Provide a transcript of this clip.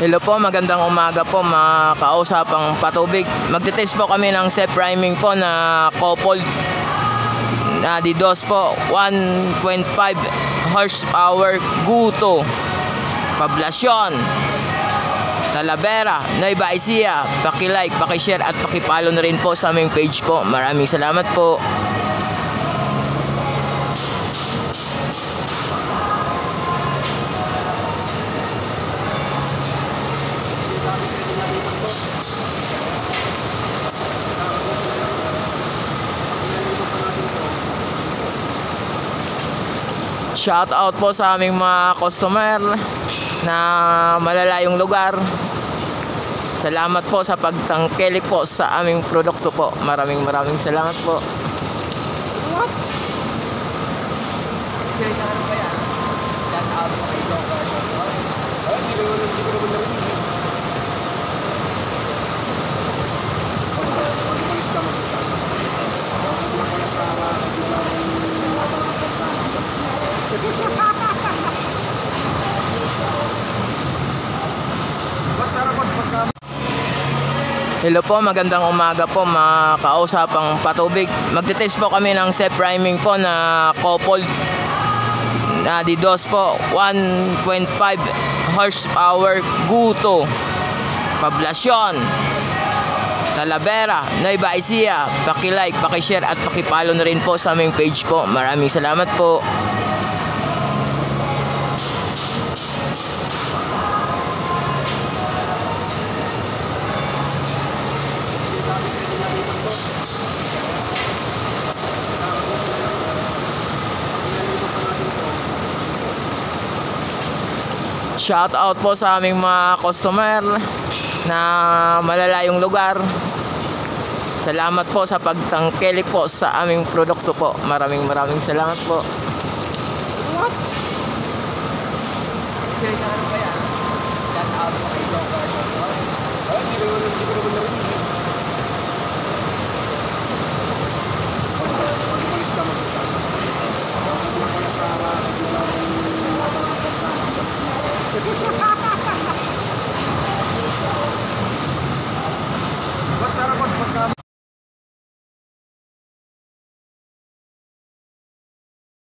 Hello po, magandang umaga po mga kausapang patubig. Magte-test po kami ng self-priming po na coupled na DDoS po, 1.5 horsepower Guto, Poblacion, Talavera, Nueva Ecija. Paki-like, paki-share at paki-follow na rin po sa aming page po. Maraming salamat po. Shout out po sa aming mga customer na malalayong lugar. Salamat po sa pagtangkilik po sa aming produkto po. Maraming salamat po. Hello po, magandang umaga po mga kausapang patubig. Magte-test po kami ng self-priming po na coupled na DDoS po, 1.5 horsepower Guto, Poblacion, Talavera, Nueva Ecija. Paki-like, paki-share at paki-follow na rin po sa aming page po. Maraming salamat po. Shout out po sa aming mga customer na malalayong lugar. Salamat po sa pagtangkilik po sa aming produkto po. Maraming salamat po. Shout out po kay Joker.